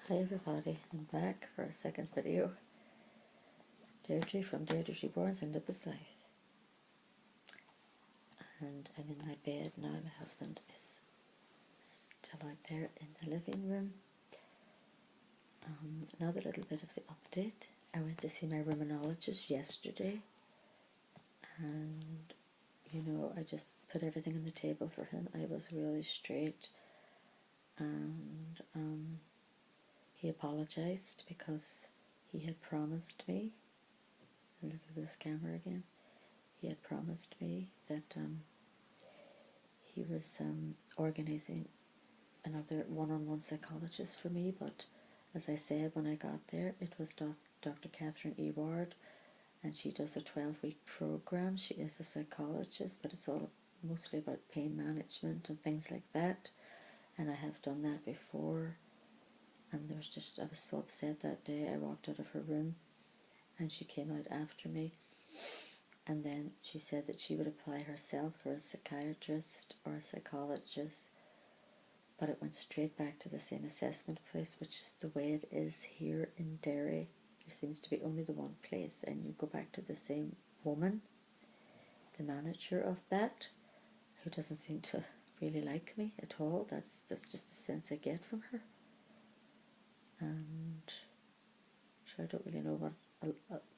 Hi everybody, I'm back for a second video. Deirdre from Deirdre's Reborns and Neighbours Life. And I'm in my bed now. My husband is still out there in the living room. Another little bit of the update. I went to see my ruminologist yesterday, and I just put everything on the table for him. I was really straight, and he apologised because he had promised me, and look at this camera again, he had promised me that he was organising another one-on-one psychologist for me, but as I said when I got there, it was Dr. Catherine Eboard, and she does a 12-week program. She is a psychologist, but it's all mostly about pain management and things like that, and I have done that before. And I was so upset that day. I walked out of her room and she came out after me, and then she said that she would apply herself for a psychiatrist or a psychologist, but it went straight back to the same assessment place, which is the way it is here in Derry. There seems to be only the one place, and you go back to the same woman, the manager of that, who doesn't seem to really like me at all. That's just the sense I get from her. And sure, I don't really know what,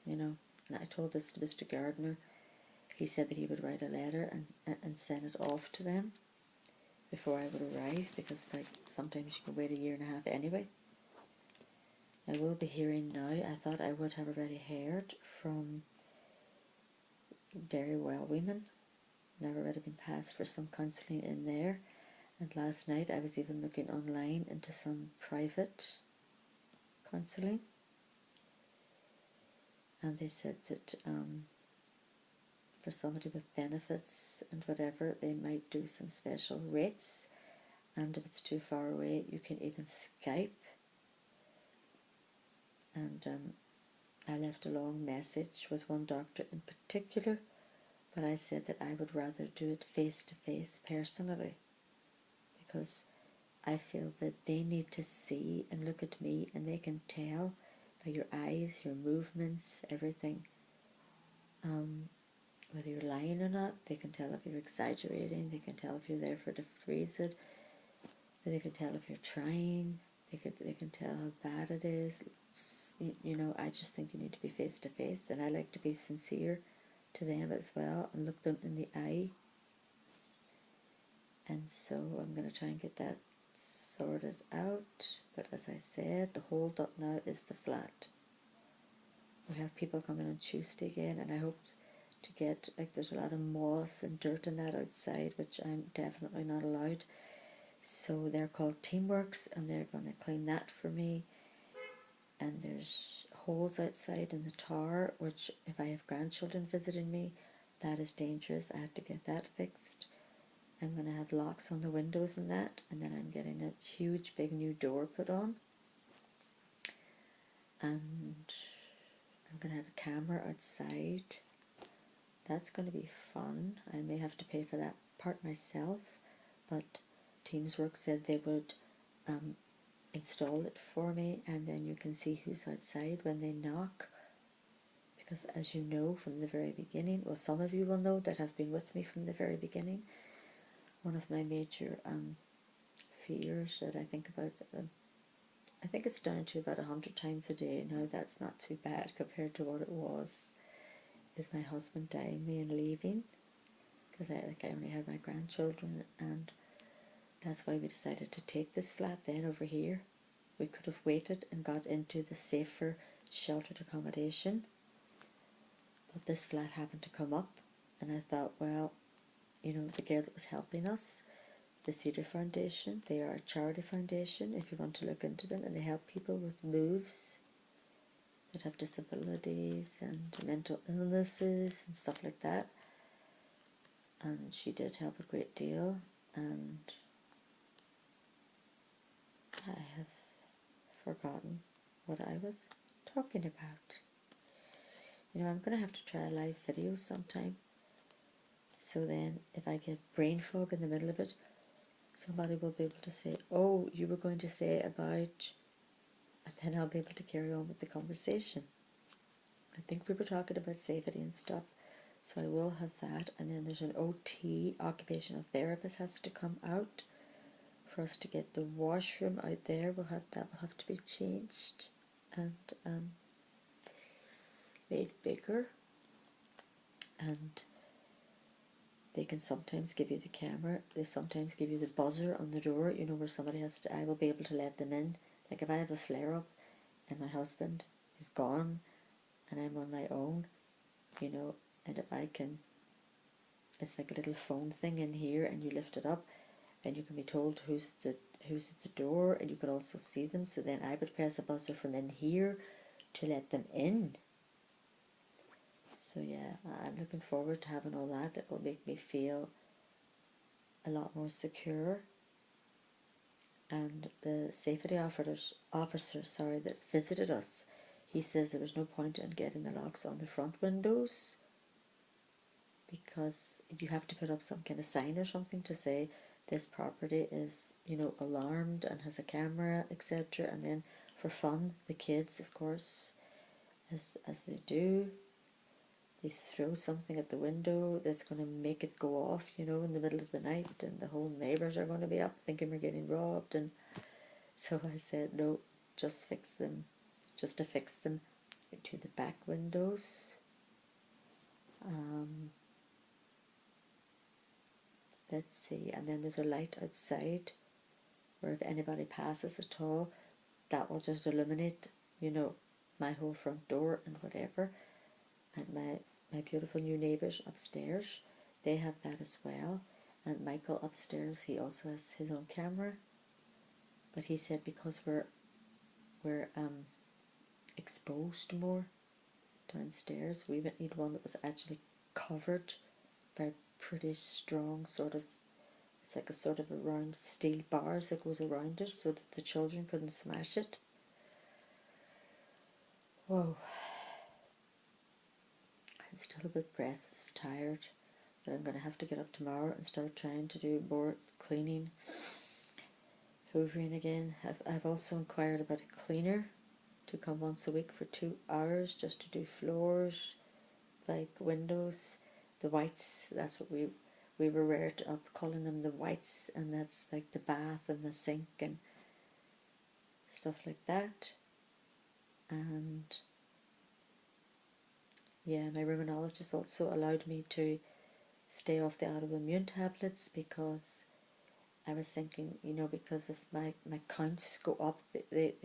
and I told this to Mr. Gardner. He said that he would write a letter and send it off to them before I would arrive, because sometimes you can wait a year and a half anyway. I will be hearing now. I thought I would have already heard from Derry Well Women, and I've already been passed for some counselling in there. And last night I was even looking online into some private counselling, and they said that for somebody with benefits and whatever, they might do some special rates, and if it's too far away you can even Skype. And I left a long message with one doctor in particular, but I said that I would rather do it face to face personally, because I feel that they need to see and look at me, and they can tell by your eyes, your movements, everything, whether you're lying or not. They can tell if you're exaggerating. They can tell if you're there for a different reason. They can tell if you're trying. They can tell how bad it is. I just think you need to be face to face, and I like to be sincere to them as well and look them in the eye. And so I'm going to try and get that sorted out. But as I said, the hold up now is the flat. We have people coming on Tuesday again, and I hope to get, there's a lot of moss and dirt in that outside, which I'm definitely not allowed. So they're called Teamworks, and they're going to clean that for me. And there's holes outside in the tower, which if I have grandchildren visiting me, that is dangerous. I have to get that fixed. I'm going to have locks on the windows and that, and then I'm getting a huge big new door put on. And I'm going to have a camera outside. That's going to be fun. I may have to pay for that part myself, but Teamswork said they would install it for me, and then you can see who's outside when they knock. Because as you know from the very beginning, well, some of you will know that have been with me from the very beginning, one of my major fears that I think about, I think it's down to about 100 times a day now. That's not too bad compared to what it was, is my husband dying me and leaving, because I only have my grandchildren, and that's why we decided to take this flat then over here. We could have waited and got into the safer sheltered accommodation, but this flat happened to come up, and I thought, well, the girl that was helping us, the Cedar Foundation, they are a charity foundation if you want to look into them, and they help people with moves that have disabilities and mental illnesses and stuff like that. And she did help a great deal, and I have forgotten what I was talking about. I'm going to have to try a live video sometime, so then if I get brain fog in the middle of it, somebody will be able to say, oh, you were going to say about and then I'll be able to carry on with the conversation. I think we were talking about safety and stuff, so I will have that. And then there's an OT, occupational therapist, has to come out for us to get the washroom out there. That will have to be changed and made bigger. And they can sometimes give you the camera. They sometimes give you the buzzer on the door, you know, where somebody has to, I will be able to let them in. Like if I have a flare up and my husband is gone and I'm on my own, you know, and if I can, it's like a little phone thing in here, and you lift it up and you can be told who's at the door, and you could also see them. So then I would press a buzzer from in here to let them in. So yeah, I'm looking forward to having all that. It will make me feel a lot more secure. And the safety officer that visited us, he says there was no point in getting the locks on the front windows, because you have to put up some kind of sign or something to say this property is, you know, alarmed and has a camera, etc. And then for fun, the kids, of course, as they do, they throw something at the window that's going to make it go off, you know, in the middle of the night, and the whole neighbours are going to be up thinking we're getting robbed. And so I said, no, just to fix them to the back windows. Let's see, and then there's a light outside where if anybody passes at all, that will just illuminate, you know, my whole front door and whatever. And my beautiful new neighbours upstairs, they have that as well. And Michael upstairs, he also has his own camera. But he said because we're exposed more downstairs, we would need one that was actually covered by pretty strong sort of, it's like a sort of a round steel bars that goes around it so that the children couldn't smash it. Whoa. I'm still a bit breathless, tired, but I'm going to have to get up tomorrow and start trying to do more cleaning, hoovering again. I've also inquired about a cleaner to come once a week for 2 hours just to do floors, like windows, the whites. That's what we were reared up calling them, the whites, and that's like the bath and the sink and stuff like that. And yeah, my rheumatologist also allowed me to stay off the autoimmune tablets, because I was thinking, you know, because if my counts go up, they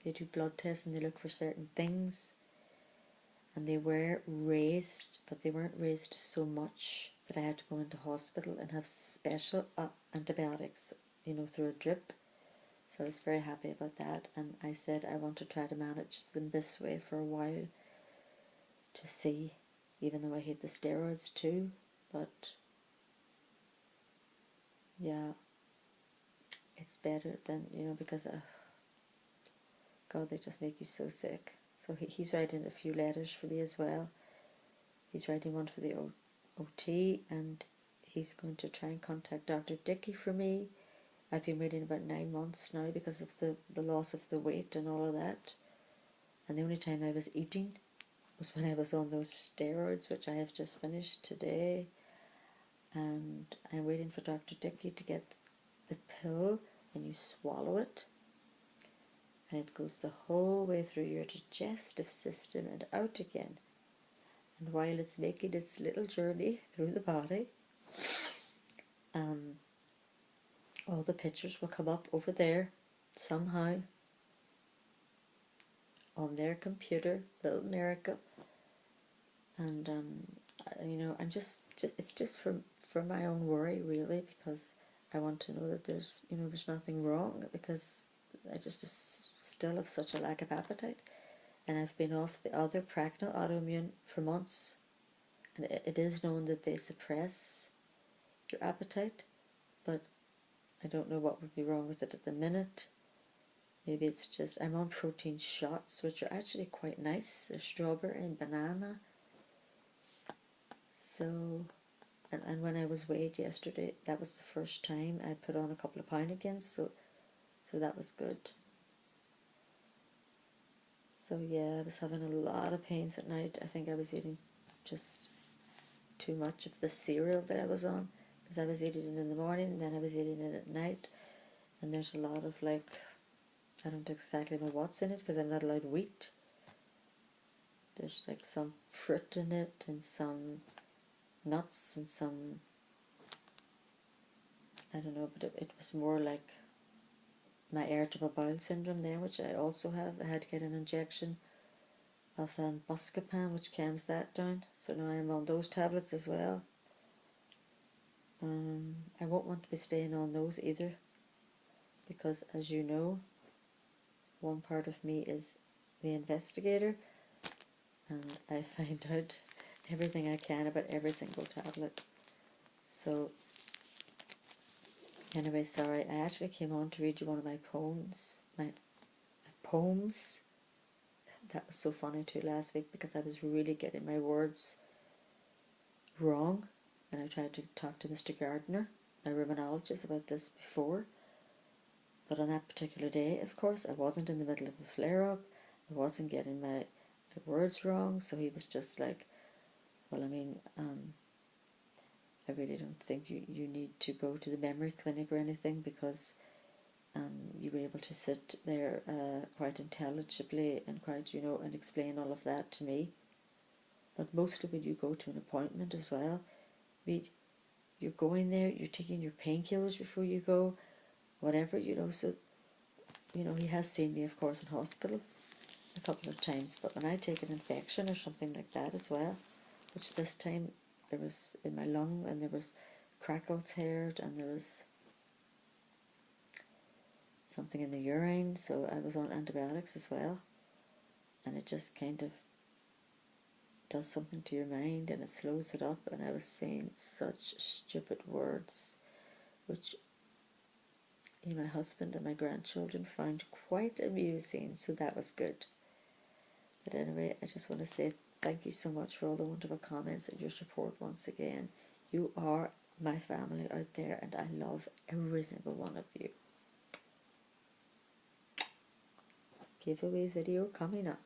do blood tests and they look for certain things, and they were raised, but they weren't raised so much that I had to go into hospital and have special antibiotics, you know, through a drip. So I was very happy about that, and I said I want to try to manage them this way for a while to see, even though I hate the steroids too. But yeah, it's better than, you know, because God, they just make you so sick. So he's writing a few letters for me as well. He's writing one for the OT, and he's going to try and contact Dr. Dickey for me. I've been waiting about 9 months now because of the loss of the weight and all of that. And the only time I was eating was when I was on those steroids, which I have just finished today. And I'm waiting for Dr. Dickey to get the pill, and you swallow it, and it goes the whole way through your digestive system and out again. And while it's making its little journey through the body, all the pictures will come up over there somehow on their computer, little America. And you know, I'm just it's just for my own worry, really, because I want to know that there's, you know, there's nothing wrong, because I just still have such a lack of appetite, and I've been off the other Pragnol autoimmune for months, and it is known that they suppress your appetite, but I don't know what would be wrong with it at the minute. Maybe it's just I'm on protein shots, which are actually quite nice. They're strawberry and banana. So, and when I was weighed yesterday, that was the first time I put on a couple of pounds again, so that was good. So yeah, I was having a lot of pains at night. I think I was eating just too much of the cereal that I was on, because I was eating it in the morning and then I was eating it at night. And there's a lot of like, I don't exactly know what's in it because I'm not allowed wheat. There's like some fruit in it and some nuts and some, I don't know, but it was more like my irritable bowel syndrome there, which I also have. I had to get an injection of Buscopan, which calms that down. So now I'm on those tablets as well. I won't want to be staying on those either, because as you know, one part of me is the investigator, and I find out everything I can about every single tablet. So anyway, sorry, I actually came on to read you one of my poems. My poems. That was so funny too last week, because I was really getting my words wrong, and I tried to talk to Mr. Gardner, my rheumatologist, about this before. But on that particular day, of course, I wasn't in the middle of a flare-up. I wasn't getting my words wrong, so he was just like, well, I mean, I really don't think you need to go to the memory clinic or anything, because you were able to sit there quite intelligibly and quite, and explain all of that to me. But mostly when you go to an appointment as well, you're going there, you're taking your painkillers before you go, whatever, so, he has seen me, of course, in hospital a couple of times, but when I take an infection or something like that as well, which this time there was in my lung, and there was crackles heard, and there was something in the urine, so I was on antibiotics as well, and it just kind of does something to your mind, and it slows it up, and I was saying such stupid words, which my husband and my grandchildren found quite amusing, so that was good. But anyway, I just want to say thank you so much for all the wonderful comments and your support once again. You are my family out there, and I love every single one of you. Giveaway video coming up.